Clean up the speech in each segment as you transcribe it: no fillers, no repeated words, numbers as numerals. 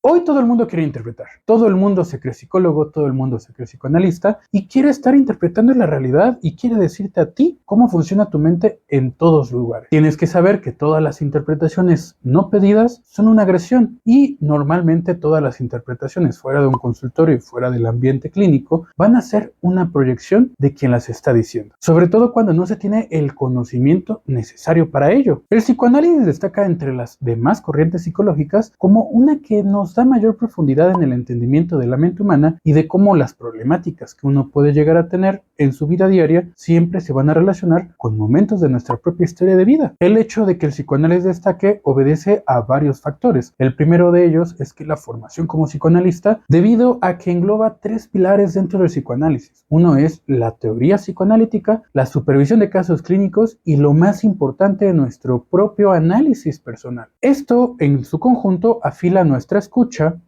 Hoy todo el mundo quiere interpretar, todo el mundo se cree psicólogo, todo el mundo se cree psicoanalista y quiere estar interpretando la realidad y quiere decirte a ti cómo funciona tu mente en todos lugares. Tienes que saber que todas las interpretaciones no pedidas son una agresión y normalmente todas las interpretaciones fuera de un consultorio y fuera del ambiente clínico van a ser una proyección de quien las está diciendo, sobre todo cuando no se tiene el conocimiento necesario para ello. El psicoanálisis destaca entre las demás corrientes psicológicas como una que nos da mayor profundidad en el entendimiento de la mente humana y de cómo las problemáticas que uno puede llegar a tener en su vida diaria siempre se van a relacionar con momentos de nuestra propia historia de vida. El hecho de que el psicoanálisis destaque obedece a varios factores. El primero de ellos es que la formación como psicoanalista, debido a que engloba tres pilares dentro del psicoanálisis. Uno es la teoría psicoanalítica, la supervisión de casos clínicos y lo más importante, nuestro propio análisis personal. Esto en su conjunto afila nuestra escucha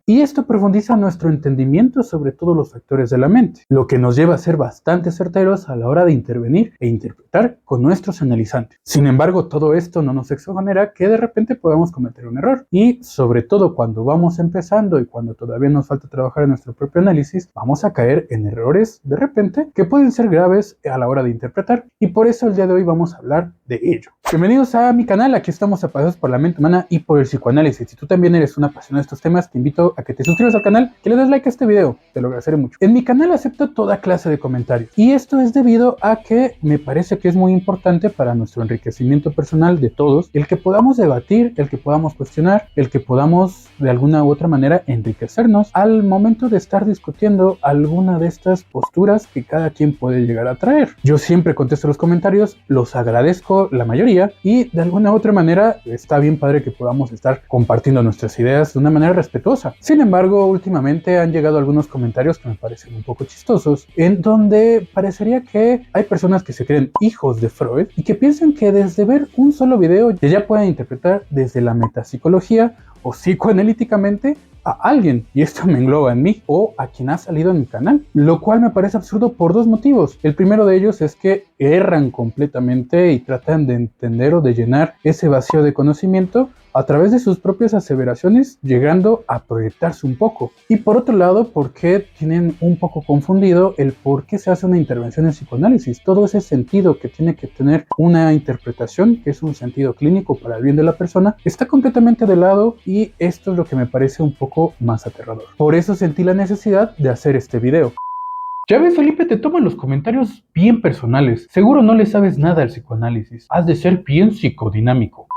y esto profundiza nuestro entendimiento sobre todos los factores de la mente, lo que nos lleva a ser bastante certeros a la hora de intervenir e interpretar con nuestros analizantes. Sin embargo, todo esto no nos exonera que de repente podamos cometer un error y sobre todo cuando vamos empezando y cuando todavía nos falta trabajar en nuestro propio análisis, vamos a caer en errores de repente que pueden ser graves a la hora de interpretar y por eso el día de hoy vamos a hablar de ello. Bienvenidos a mi canal, aquí estamos apasionados por la mente humana y por el psicoanálisis. Si tú también eres un apasionado de estos temas, te invito a que te suscribas al canal, que le des like a este video, te lo agradeceré mucho. En mi canal acepto toda clase de comentarios y esto es debido a que me parece que es muy importante para nuestro enriquecimiento personal de todos, el que podamos debatir, el que podamos cuestionar, el que podamos de alguna u otra manera enriquecernos al momento de estar discutiendo alguna de estas posturas que cada quien puede llegar a traer. Yo siempre contesto los comentarios, los agradezco la mayoría y de alguna u otra manera está bien padre que podamos estar compartiendo nuestras ideas de una manera respetuosa. Sin embargo, últimamente han llegado algunos comentarios que me parecen un poco chistosos, en donde parecería que hay personas que se creen hijos de Freud y que piensan que desde ver un solo video ya pueden interpretar desde la metapsicología o psicoanalíticamente a alguien, y esto me engloba en mí o a quien ha salido en mi canal, lo cual me parece absurdo por dos motivos. El primero de ellos es que erran completamente y tratan de entender o de llenar ese vacío de conocimiento a través de sus propias aseveraciones, llegando a proyectarse un poco. Y por otro lado, porque tienen un poco confundido el por qué se hace una intervención en psicoanálisis. Todo ese sentido que tiene que tener una interpretación, que es un sentido clínico para el bien de la persona, está completamente de lado y esto es lo que me parece un poco más aterrador. Por eso sentí la necesidad de hacer este video. Ya ves, Felipe, te toman los comentarios bien personales. Seguro no le sabes nada al psicoanálisis. Has de ser bien psicodinámico.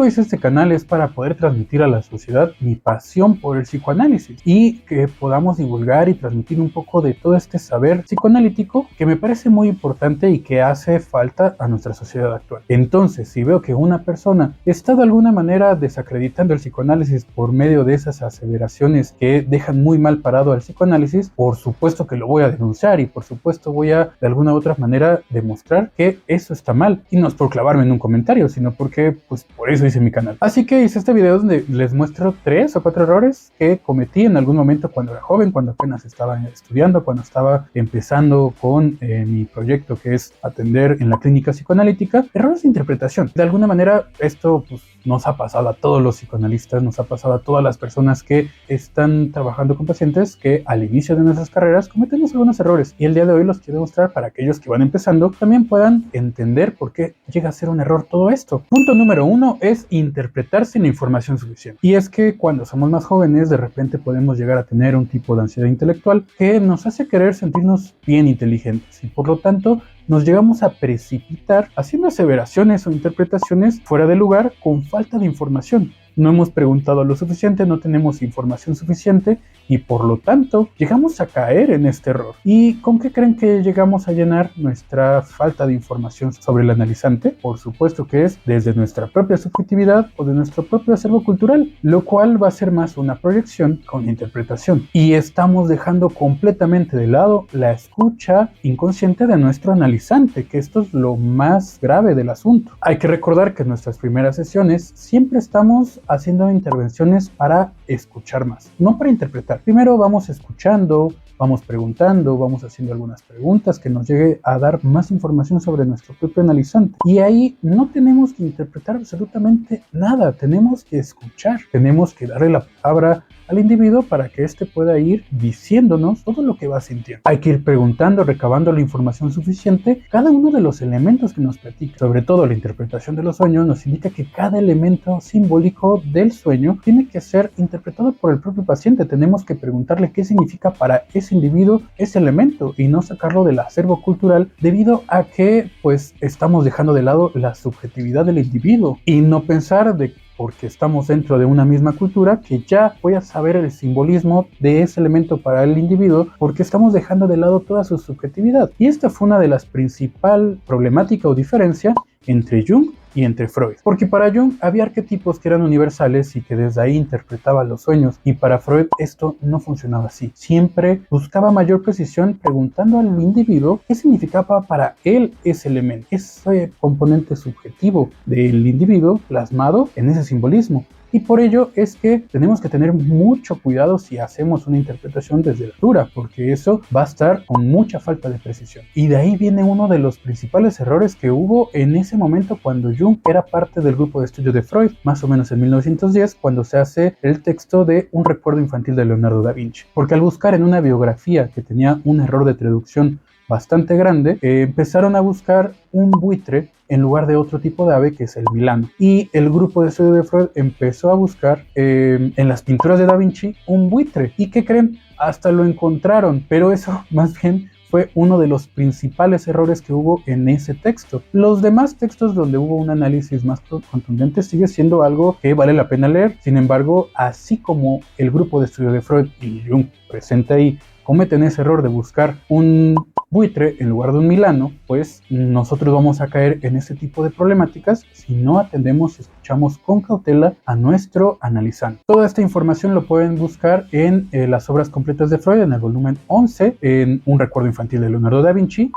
Hice este canal es para poder transmitir a la sociedad mi pasión por el psicoanálisis y que podamos divulgar y transmitir un poco de todo este saber psicoanalítico que me parece muy importante y que hace falta a nuestra sociedad actual. Entonces, si veo que una persona está de alguna manera desacreditando el psicoanálisis por medio de esas aseveraciones que dejan muy mal parado al psicoanálisis, por supuesto que lo voy a denunciar y por supuesto voy a de alguna u otra manera demostrar que eso está mal, y no es por clavarme en un comentario, sino porque pues por eso hice mi canal. Así que hice este video donde les muestro 3 o 4 errores que cometí en algún momento cuando era joven, cuando apenas estaba estudiando, cuando estaba empezando con mi proyecto que es atender en la clínica psicoanalítica. Errores de interpretación. De alguna manera esto pues nos ha pasado a todos los psicoanalistas, nos ha pasado a todas las personas que están trabajando con pacientes que al inicio de nuestras carreras cometemos algunos errores y el día de hoy los quiero mostrar para aquellos que van empezando también puedan entender por qué llega a ser un error todo esto. Punto número 1 es interpretar sin información suficiente. Y es que cuando somos más jóvenes de repente podemos llegar a tener un tipo de ansiedad intelectual que nos hace querer sentirnos bien inteligentes y por lo tanto nos llegamos a precipitar haciendo aseveraciones o interpretaciones fuera de lugar con falta de información. No hemos preguntado lo suficiente, no tenemos información suficiente y por lo tanto llegamos a caer en este error. ¿Y con qué creen que llegamos a llenar nuestra falta de información sobre el analizante? Por supuesto que es desde nuestra propia subjetividad o de nuestro propio acervo cultural, lo cual va a ser más una proyección con interpretación. Y estamos dejando completamente de lado la escucha inconsciente de nuestro analizante, que esto es lo más grave del asunto. Hay que recordar que en nuestras primeras sesiones siempre estamos haciendo intervenciones para escuchar más, no para interpretar. Primero vamos escuchando, vamos preguntando, vamos haciendo algunas preguntas que nos llegue a dar más información sobre nuestro propio analizante. Y ahí no tenemos que interpretar absolutamente nada, tenemos que escuchar, tenemos que darle la palabra al individuo para que éste pueda ir diciéndonos todo lo que va sintiendo. Hay que ir preguntando, recabando la información suficiente. Cada uno de los elementos que nos platica, sobre todo la interpretación de los sueños, nos indica que cada elemento simbólico del sueño tiene que ser interpretado por el propio paciente. Tenemos que preguntarle qué significa para ese individuo ese elemento y no sacarlo del acervo cultural, debido a que pues estamos dejando de lado la subjetividad del individuo y no pensar de porque estamos dentro de una misma cultura que ya voy a saber el simbolismo de ese elemento para el individuo, porque estamos dejando de lado toda su subjetividad. Y esta fue una de las principales problemáticas o diferencias entre Jung y entre Freud, porque para Jung había arquetipos que eran universales y que desde ahí interpretaba los sueños, y para Freud esto no funcionaba así. Siempre buscaba mayor precisión preguntando al individuo qué significaba para él ese elemento, ese componente subjetivo del individuo plasmado en ese simbolismo. Y por ello es que tenemos que tener mucho cuidado si hacemos una interpretación desde la altura, porque eso va a estar con mucha falta de precisión. Y de ahí viene uno de los principales errores que hubo en ese momento cuando Jung era parte del grupo de estudio de Freud, más o menos en 1910, cuando se hace el texto de Un recuerdo infantil de Leonardo da Vinci. Porque al buscar en una biografía que tenía un error de traducción bastante grande, empezaron a buscar un buitre en lugar de otro tipo de ave, que es el milano. Y el grupo de estudio de Freud empezó a buscar en las pinturas de Da Vinci un buitre. ¿Y qué creen? Hasta lo encontraron, pero eso más bien fue uno de los principales errores que hubo en ese texto. Los demás textos donde hubo un análisis más contundente sigue siendo algo que vale la pena leer. Sin embargo, así como el grupo de estudio de Freud y Jung presente ahí cometen ese error de buscar un buitre en lugar de un milano, pues nosotros vamos a caer en ese tipo de problemáticas si no atendemos y escuchamos con cautela a nuestro analizante. Toda esta información lo pueden buscar en las obras completas de Freud, en el volumen 11, en Un recuerdo infantil de Leonardo da Vinci.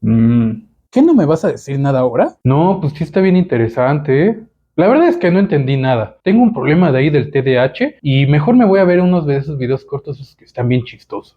¿Qué, no me vas a decir nada ahora? No, pues sí está bien interesante, ¿eh? La verdad es que no entendí nada. Tengo un problema de ahí del TDAH y mejor me voy a ver unos de esos videos cortos que están bien chistosos.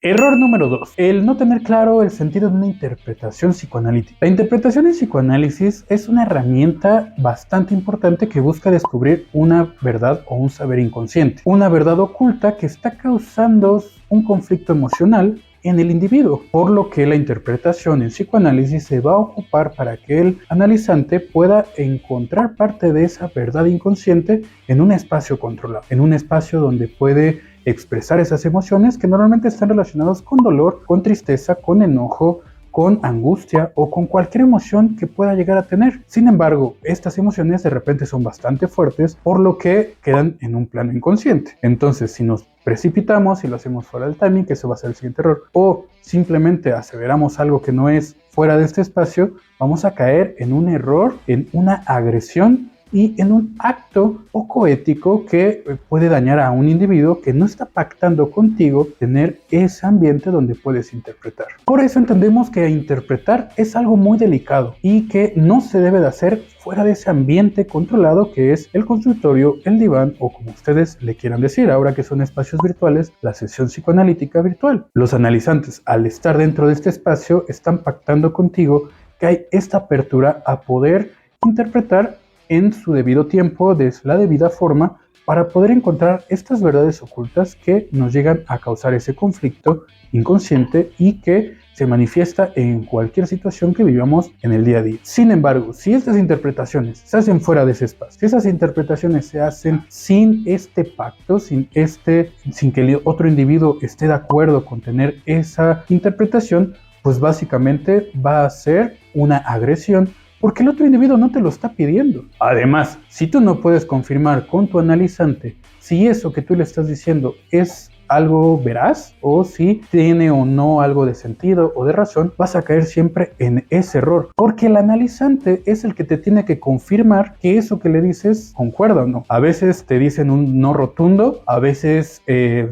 Error número 2. El no tener claro el sentido de una interpretación psicoanalítica. La interpretación en psicoanálisis es una herramienta bastante importante que busca descubrir una verdad o un saber inconsciente. Una verdad oculta que está causando un conflicto emocional en el individuo, por lo que la interpretación en psicoanálisis se va a ocupar para que el analizante pueda encontrar parte de esa verdad inconsciente en un espacio controlado, en un espacio donde puede expresar esas emociones que normalmente están relacionadas con dolor, con tristeza, con enojo, con angustia o con cualquier emoción que pueda llegar a tener. Sin embargo, estas emociones de repente son bastante fuertes, por lo que quedan en un plano inconsciente. Entonces, si nos precipitamos y lo hacemos fuera del timing, que eso va a ser el siguiente error, o simplemente aseveramos algo que no es fuera de este espacio, vamos a caer en un error, en una agresión y en un acto poco ético que puede dañar a un individuo que no está pactando contigo tener ese ambiente donde puedes interpretar. Por eso entendemos que interpretar es algo muy delicado y que no se debe de hacer fuera de ese ambiente controlado que es el consultorio, el diván o como ustedes le quieran decir, ahora que son espacios virtuales, la sesión psicoanalítica virtual. Los analizantes, al estar dentro de este espacio, están pactando contigo que hay esta apertura a poder interpretar en su debido tiempo, de la debida forma, para poder encontrar estas verdades ocultas que nos llegan a causar ese conflicto inconsciente y que se manifiesta en cualquier situación que vivamos en el día a día. Sin embargo, si estas interpretaciones se hacen fuera de ese espacio, si esas interpretaciones se hacen sin este pacto, sin que el otro individuo esté de acuerdo con tener esa interpretación, pues básicamente va a ser una agresión, porque el otro individuo no te lo está pidiendo. Además, si tú no puedes confirmar con tu analizante si eso que tú le estás diciendo es algo veraz o si tiene o no algo de sentido o de razón, vas a caer siempre en ese error, porque el analizante es el que te tiene que confirmar que eso que le dices concuerda o no. A veces te dicen un no rotundo, a veces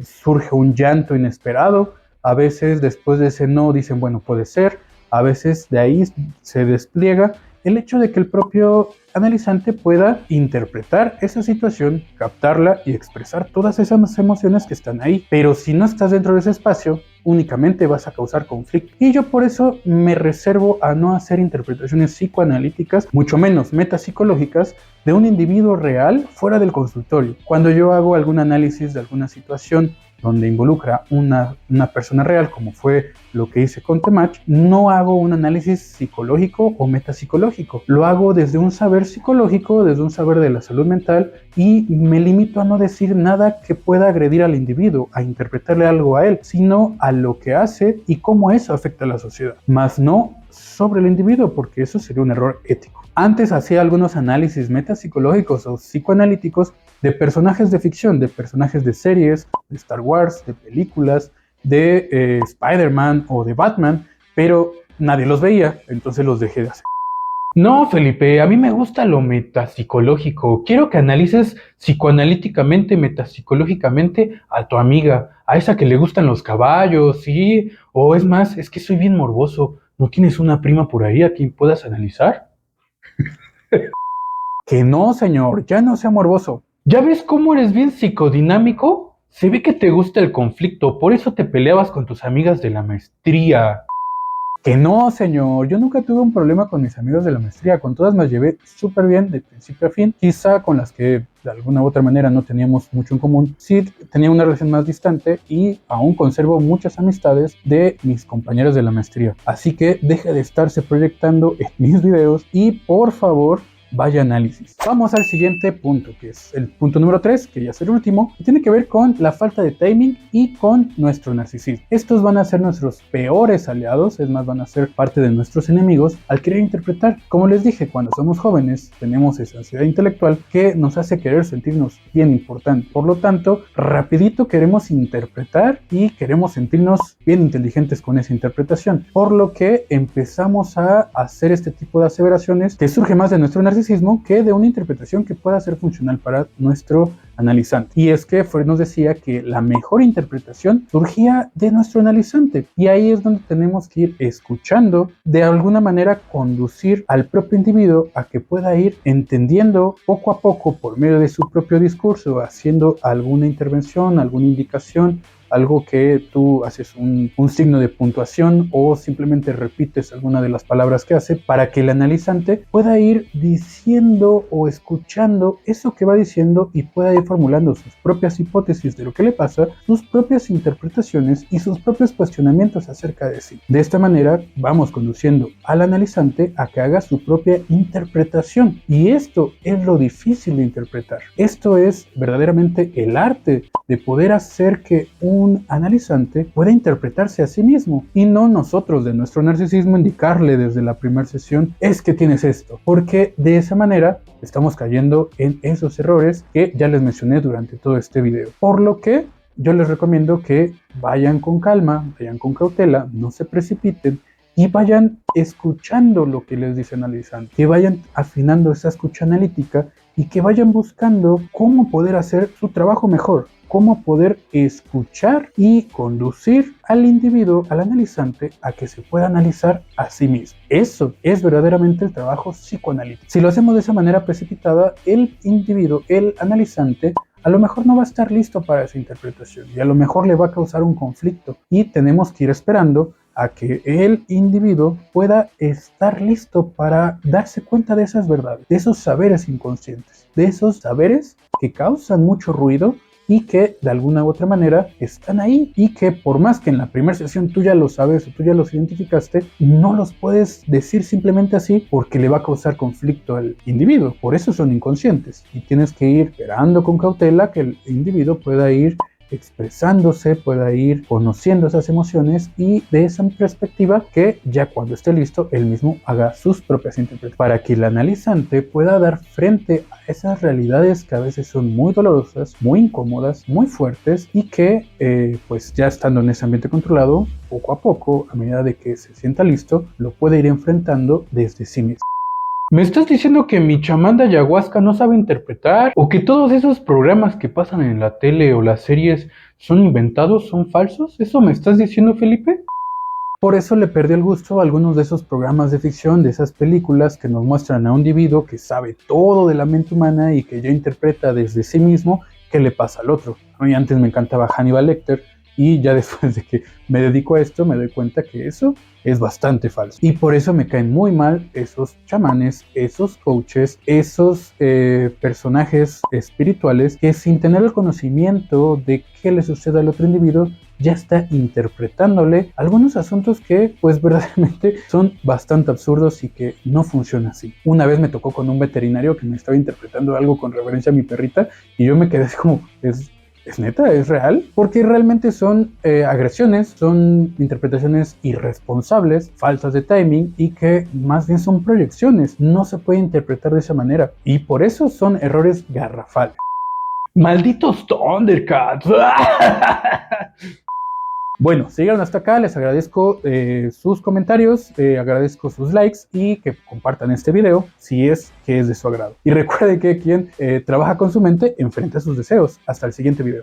surge un llanto inesperado, a veces después de ese no dicen bueno, puede ser, a veces de ahí se despliega el hecho de que el propio analizante pueda interpretar esa situación, captarla y expresar todas esas emociones que están ahí. Pero si no estás dentro de ese espacio, únicamente vas a causar conflicto. Y yo por eso me reservo a no hacer interpretaciones psicoanalíticas, mucho menos metapsicológicas, de un individuo real fuera del consultorio. Cuando yo hago algún análisis de alguna situación donde involucra una persona real, como fue lo que hice con Temach, no hago un análisis psicológico o metapsicológico. Lo hago desde un saber psicológico, desde un saber de la salud mental, y me limito a no decir nada que pueda agredir al individuo, a interpretarle algo a él, sino a lo que hace y cómo eso afecta a la sociedad, más no sobre el individuo, porque eso sería un error ético. Antes hacía algunos análisis metapsicológicos o psicoanalíticos de personajes de ficción, de personajes de series, de Star Wars, de películas, de Spider-Man o de Batman, pero nadie los veía, entonces los dejé de hacer. No, Felipe, a mí me gusta lo metapsicológico. Quiero que analices psicoanalíticamente, metapsicológicamente a tu amiga, a esa que le gustan los caballos, ¿sí? O es más, es que soy bien morboso. ¿No tienes una prima por ahí a quien puedas analizar? Que no, señor, ya no sea morboso. ¿Ya ves cómo eres bien psicodinámico? Se ve que te gusta el conflicto, por eso te peleabas con tus amigas de la maestría. Que no, señor, yo nunca tuve un problema con mis amigos de la maestría, con todas me llevé súper bien de principio a fin, quizá con las que de alguna u otra manera no teníamos mucho en común, sí tenía una relación más distante y aún conservo muchas amistades de mis compañeros de la maestría, así que deje de estarse proyectando en mis videos y por favor vaya análisis. Vamos al siguiente punto, que es el punto número 3, que ya es el último, que tiene que ver con la falta de timing y con nuestro narcisismo. Estos van a ser nuestros peores aliados, es más, van a ser parte de nuestros enemigos al querer interpretar. Como les dije, cuando somos jóvenes tenemos esa ansiedad intelectual que nos hace querer sentirnos bien importantes. Por lo tanto, rapidito queremos interpretar y queremos sentirnos bien inteligentes con esa interpretación, por lo que empezamos a hacer este tipo de aseveraciones que surge más de nuestro narcisismo que de una interpretación que pueda ser funcional para nuestro analizante. Y es que Freud nos decía que la mejor interpretación surgía de nuestro analizante, y ahí es donde tenemos que ir escuchando, de alguna manera conducir al propio individuo a que pueda ir entendiendo poco a poco por medio de su propio discurso, haciendo alguna intervención, alguna indicación, algo que tú haces un signo de puntuación o simplemente repites alguna de las palabras que hace para que el analizante pueda ir diciendo o escuchando eso que va diciendo y pueda ir formulando sus propias hipótesis de lo que le pasa, sus propias interpretaciones y sus propios cuestionamientos acerca de sí. De esta manera vamos conduciendo al analizante a que haga su propia interpretación, y esto es lo difícil de interpretar. Esto es verdaderamente el arte de poder hacer que un analizante pueda interpretarse a sí mismo y no nosotros de nuestro narcisismo indicarle desde la primera sesión es que tienes esto, porque de esa manera estamos cayendo en esos errores que ya les mencioné durante todo este video. Por lo que yo les recomiendo que vayan con calma, vayan con cautela, no se precipiten y vayan escuchando lo que les dice el analizante, que vayan afinando esa escucha analítica y que vayan buscando cómo poder hacer su trabajo mejor, cómo poder escuchar y conducir al individuo, al analizante, a que se pueda analizar a sí mismo. Eso es verdaderamente el trabajo psicoanalítico. Si lo hacemos de esa manera precipitada, el individuo, el analizante, a lo mejor no va a estar listo para esa interpretación y a lo mejor le va a causar un conflicto, y tenemos que ir esperando a que el individuo pueda estar listo para darse cuenta de esas verdades, de esos saberes inconscientes, de esos saberes que causan mucho ruido y que de alguna u otra manera están ahí, y que por más que en la primera sesión tú ya lo sabes o tú ya los identificaste, no los puedes decir simplemente así porque le va a causar conflicto al individuo. Por eso son inconscientes y tienes que ir esperando con cautela que el individuo pueda ir expresándose, pueda ir conociendo esas emociones, y de esa perspectiva que ya cuando esté listo él mismo haga sus propias interpretaciones para que el analizante pueda dar frente a esas realidades que a veces son muy dolorosas, muy incómodas, muy fuertes, y que pues ya estando en ese ambiente controlado, poco a poco, a medida de que se sienta listo, lo puede ir enfrentando desde sí mismo. ¿Me estás diciendo que mi chamán de ayahuasca no sabe interpretar? ¿O que todos esos programas que pasan en la tele o las series son inventados, son falsos? ¿Eso me estás diciendo, Felipe? Por eso le perdí el gusto a algunos de esos programas de ficción, de esas películas que nos muestran a un individuo que sabe todo de la mente humana y que ya interpreta desde sí mismo qué le pasa al otro. A mí antes me encantaba Hannibal Lecter, y ya después de que me dedico a esto me doy cuenta que eso es bastante falso. Y por eso me caen muy mal esos chamanes, esos coaches, esos personajes espirituales que sin tener el conocimiento de qué le sucede al otro individuo, ya está interpretándole algunos asuntos que pues verdaderamente son bastante absurdos y que no funcionan así. Una vez me tocó con un veterinario que me estaba interpretando algo con referencia a mi perrita y yo me quedé así como, ¿es neta? ¿Es real? Porque realmente son agresiones, son interpretaciones irresponsables, faltas de timing y que más bien son proyecciones. No se puede interpretar de esa manera y por eso son errores garrafales. ¡Malditos Thundercats! Bueno, si llegaron hasta acá, les agradezco sus comentarios, agradezco sus likes y que compartan este video si es que es de su agrado. Y recuerde que quien trabaja con su mente enfrenta sus deseos. Hasta el siguiente video.